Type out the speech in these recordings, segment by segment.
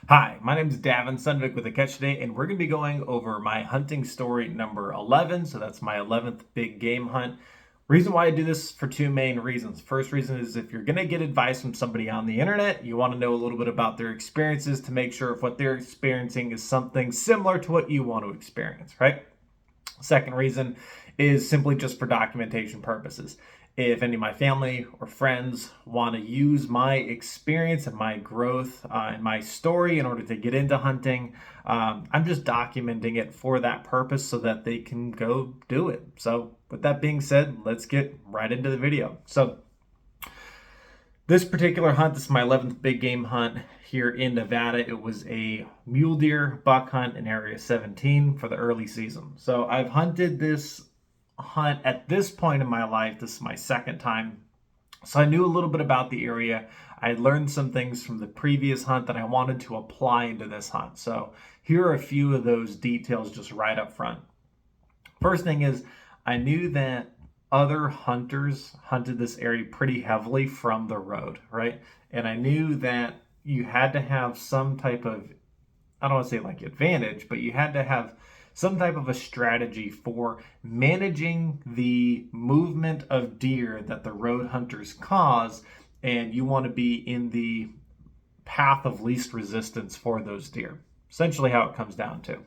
Hi, my name is Davin Sundvik with a catch today, and we're going to be going over my hunting story number 11. So that's my 11th big game hunt. Reason why I do this for two main reasons. First reason is if you're going to get advice from somebody on the internet, you want to know a little bit about their experiences to make sure if what they're experiencing is something similar to what you want to experience, right? Second reason is simply just for documentation purposes. If any of my family or friends want to use my experience and my growth and my story in order to get into hunting, I'm just documenting it for that purpose so that they can go do it. So, with that being said, let's get right into the video. So, this particular hunt, this is my 11th big game hunt here in Nevada. It was a mule deer buck hunt in Area 17 for the early season. So I've hunted this hunt at this point in my life. This is my second time. So I knew a little bit about the area. I had learned some things from the previous hunt that I wanted to apply into this hunt. So here are a few of those details just right up front. First thing is, I knew that other hunters hunted this area pretty heavily from the road, right? And I knew that you had to have some type of, I don't want to say like advantage, but you had to have some type of a strategy for managing the movement of deer that the road hunters cause. And you want to be in the path of least resistance for those deer. Essentially, how it comes down to.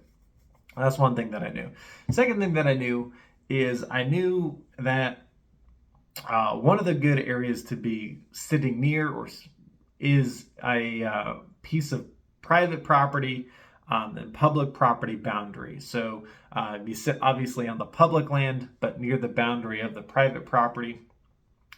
That's one thing that I knew. Second thing that I knew is I knew that one of the good areas to be sitting near or is a piece of private property and public property boundary. So you sit obviously on the public land, but near the boundary of the private property.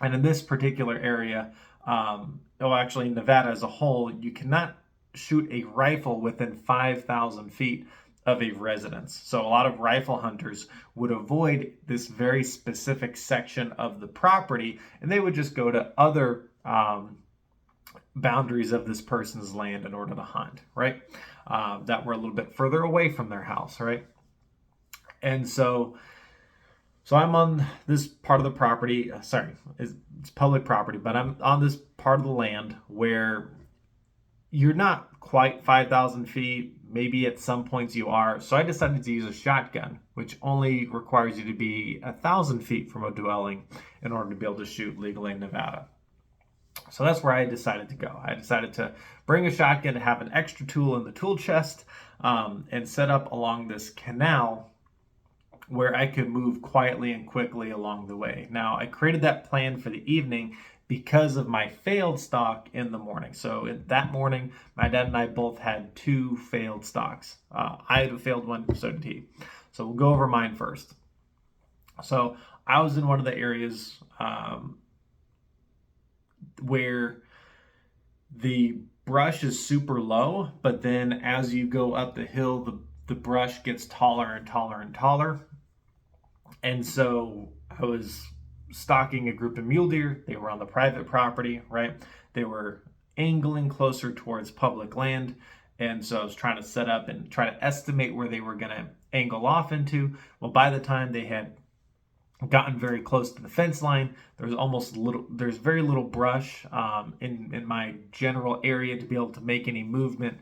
And in this particular area, actually in Nevada as a whole, you cannot shoot a rifle within 5,000 feet of a residence. So a lot of rifle hunters would avoid this very specific section of the property, and they would just go to other boundaries of this person's land in order to hunt, right? That were a little bit further away from their house, right? And so I'm on this part of the property. It's public property, but I'm on this part of the land where you're not quite 5,000 feet. Maybe at some points you are. So I decided to use a shotgun, which only requires you to be 1,000 feet from a dwelling in order to be able to shoot legally in Nevada. So that's where I decided to go. I decided to bring a shotgun to have an extra tool in the tool chest and set up along this canal where I could move quietly and quickly along the way. Now, I created that plan for the evening because of my failed stock in the morning. So that morning, my dad and I both had two failed stocks. I had a failed one, so did he. So we'll go over mine first. So I was in one of the areas where the brush is super low, but then as you go up the hill, the brush gets taller and taller and taller. And so I was stalking a group of mule deer. They were on the private property, right? They were angling closer towards public land. And so I was trying to set up and try to estimate where they were going to angle off into. Well, by the time they had gotten very close to the fence line, there's very little brush in my general area to be able to make any movement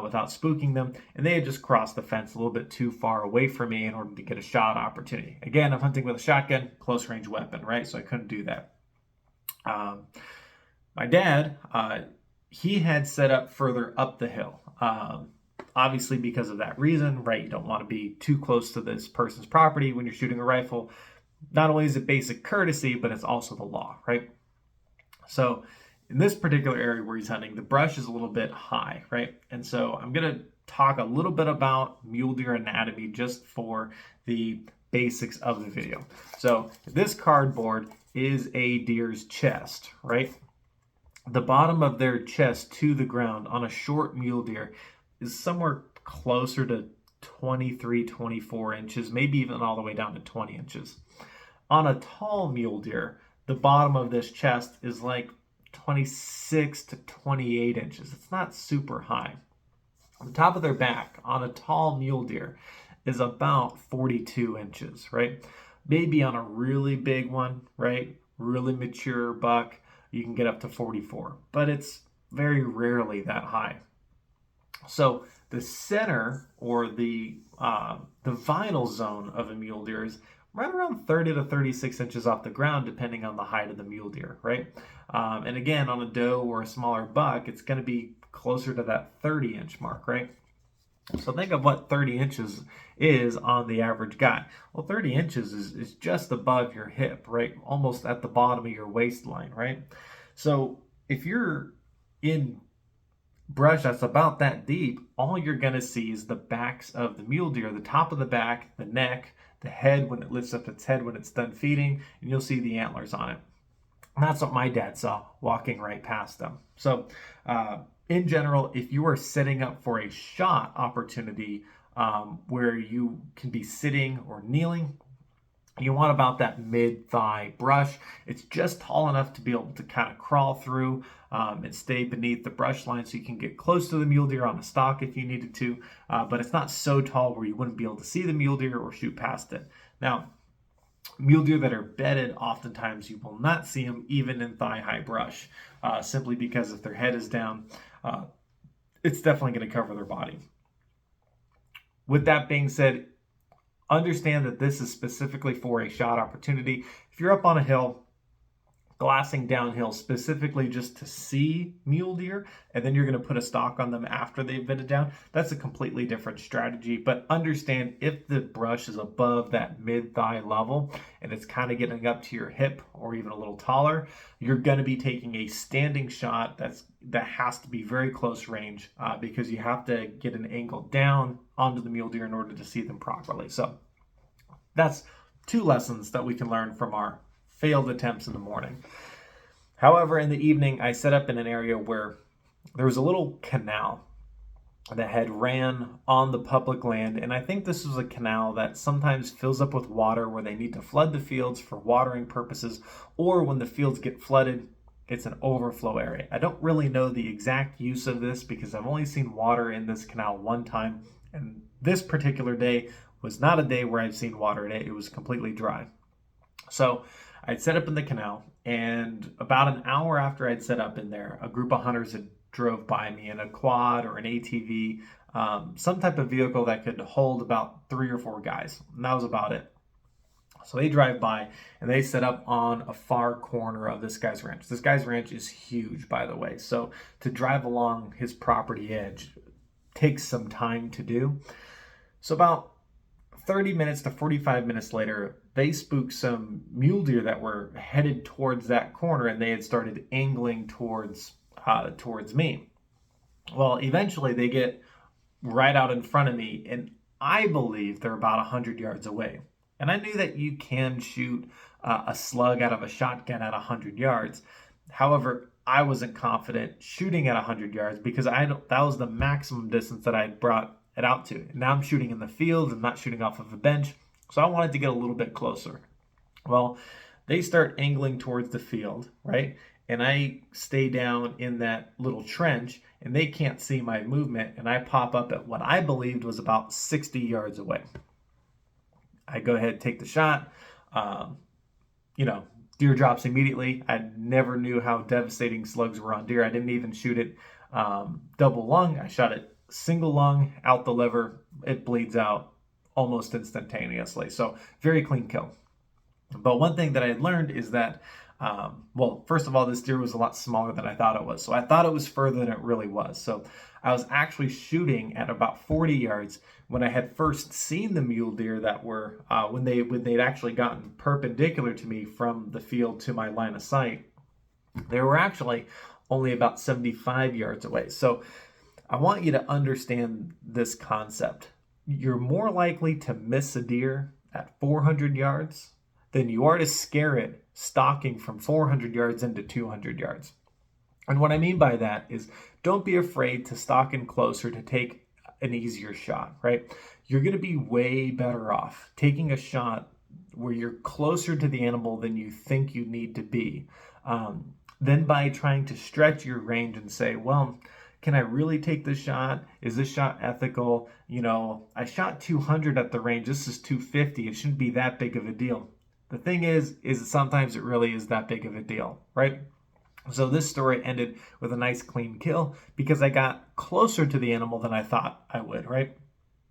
without spooking them, and they had just crossed the fence a little bit too far away from me in order to get a shot opportunity. Again, I'm hunting with a shotgun, close range weapon, right? So I couldn't do that. My dad, he had set up further up the hill. Obviously, because of that reason, right? You don't want to be too close to this person's property when you're shooting a rifle. Not only is it basic courtesy, but it's also the law, right? So in this particular area where he's hunting, the brush is a little bit high, right? And so I'm going to talk a little bit about mule deer anatomy just for the basics of the video. So this cardboard is a deer's chest, right? The bottom of their chest to the ground on a short mule deer is somewhere closer to 23, 24 inches, maybe even all the way down to 20 inches. On a tall mule deer, the bottom of this chest is like 26 to 28 inches. It's not super high. The top of their back on a tall mule deer is about 42 inches, right? Maybe on a really big one, right? Really mature buck, you can get up to 44, but it's very rarely that high. So the center or the vital zone of a mule deer is right around 30 to 36 inches off the ground, depending on the height of the mule deer, right? And again, on a doe or a smaller buck, it's going to be closer to that 30-inch mark, right? So think of what 30 inches is on the average guy. Well, 30 inches is just above your hip, right? Almost at the bottom of your waistline, right? So if you're in brush that's about that deep, all you're going to see is the backs of the mule deer, the top of the back, the neck, the head when it lifts up its head when it's done feeding, and you'll see the antlers on it. And that's what my dad saw walking right past them. So, in general, if you are setting up for a shot opportunity where you can be sitting or kneeling, you want about that mid-thigh brush. It's just tall enough to be able to kind of crawl through and stay beneath the brush line so you can get close to the mule deer on a stalk if you needed to, but it's not so tall where you wouldn't be able to see the mule deer or shoot past it. Now, mule deer that are bedded, oftentimes you will not see them even in thigh-high brush, simply because if their head is down, it's definitely going to cover their body. With that being said, understand that this is specifically for a shot opportunity. If you're up on a hill, glassing downhill specifically just to see mule deer, and then you're going to put a stalk on them after they've bedded down, that's a completely different strategy. But understand, if the brush is above that mid-thigh level and it's kind of getting up to your hip or even a little taller, you're going to be taking a standing shot that has to be very close range because you have to get an angle down onto the mule deer in order to see them properly. So that's two lessons that we can learn from our failed attempts in the morning. However, in the evening, I set up in an area where there was a little canal that had ran on the public land, and I think this was a canal that sometimes fills up with water where they need to flood the fields for watering purposes, or when the fields get flooded, it's an overflow area. I don't really know the exact use of this because I've only seen water in this canal one time, and this particular day was not a day where I've seen water in it. It was completely dry. So I'd set up in the canal, and about an hour after I'd set up in there, a group of hunters had drove by me in a quad or an ATV, some type of vehicle that could hold about 3 or 4 guys. And that was about it. So they drive by and they set up on a far corner of this guy's ranch. This guy's ranch is huge, by the way. So to drive along his property edge takes some time to do. So about 30 minutes to 45 minutes later, they spooked some mule deer that were headed towards that corner, and they had started angling towards me. Well, eventually they get right out in front of me, and I believe they're about 100 yards away. And I knew that you can shoot a slug out of a shotgun at 100 yards. However, I wasn't confident shooting at 100 yards because that was the maximum distance that I had brought it out to. Now I'm shooting in the field and not shooting off of a bench, so I wanted to get a little bit closer. Well, they start angling towards the field, right? And I stay down in that little trench, and they can't see my movement, and I pop up at what I believed was about 60 yards away. I go ahead, take the shot. Deer drops immediately. I never knew how devastating slugs were on deer. I didn't even shoot it double lung. I shot it single lung out the liver. It bleeds out almost instantaneously. So very clean kill. But one thing that I had learned is that, first of all, this deer was a lot smaller than I thought it was. So I thought it was further than it really was. So I was actually shooting at about 40 yards when I had first seen the mule deer that were, when they'd actually gotten perpendicular to me from the field to my line of sight, they were actually only about 75 yards away. So I want you to understand this concept. You're more likely to miss a deer at 400 yards than you are to scare it stalking from 400 yards into 200 yards. And what I mean by that is, don't be afraid to stalk in closer to take an easier shot, right? You're going to be way better off taking a shot where you're closer to the animal than you think you need to be, than by trying to stretch your range and say, well, can I really take this shot? Is this shot ethical? I shot 200 at the range. This is 250. It shouldn't be that big of a deal. The thing is sometimes it really is that big of a deal, right? So this story ended with a nice clean kill because I got closer to the animal than I thought I would, right?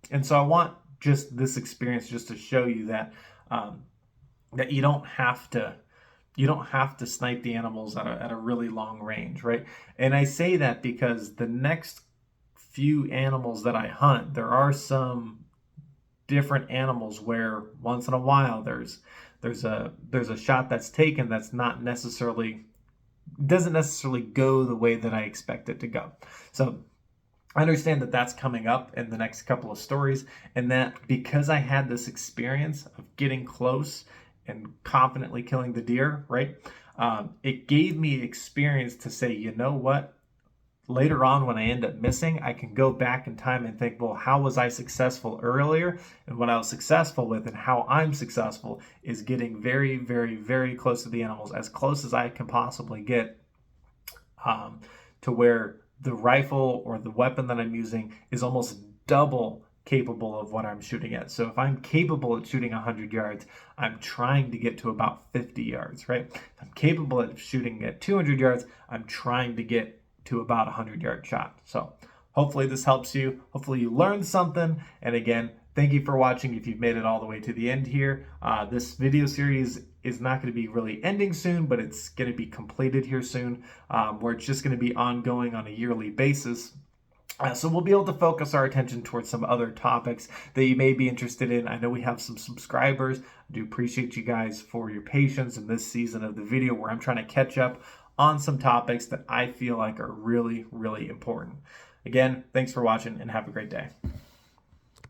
And so I want just this experience just to show you that um, that you don't have to snipe the animals at a really long range, right? And I say that because the next few animals that I hunt, there are some different animals where once in a while there's a shot that's taken that's not necessarily doesn't necessarily go the way that I expect it to go. So I understand that that's coming up in the next couple of stories, and that because I had this experience of getting close and confidently killing the deer, right? It gave me experience to say, you know what? Later on, when I end up missing, I can go back in time and think, well, how was I successful earlier? And what I was successful with, and how I'm successful, is getting very, very, very close to the animals, as close as I can possibly get, um, to where the rifle or the weapon that I'm using is almost double capable of what I'm shooting at. So if I'm capable at shooting 100 yards, I'm trying to get to about 50 yards, right? If I'm capable at shooting at 200 yards, I'm trying to get to about a 100-yard shot. So hopefully this helps you. Hopefully you learned something. And again, thank you for watching if you've made it all the way to the end here. This video series is not going to be really ending soon, but it's going to be completed here soon, where it's just going to be ongoing on a yearly basis. So we'll be able to focus our attention towards some other topics that you may be interested in. I know we have some subscribers. I do appreciate you guys for your patience in this season of the video where I'm trying to catch up on some topics that I feel like are really, really important. Again, thanks for watching and have a great day.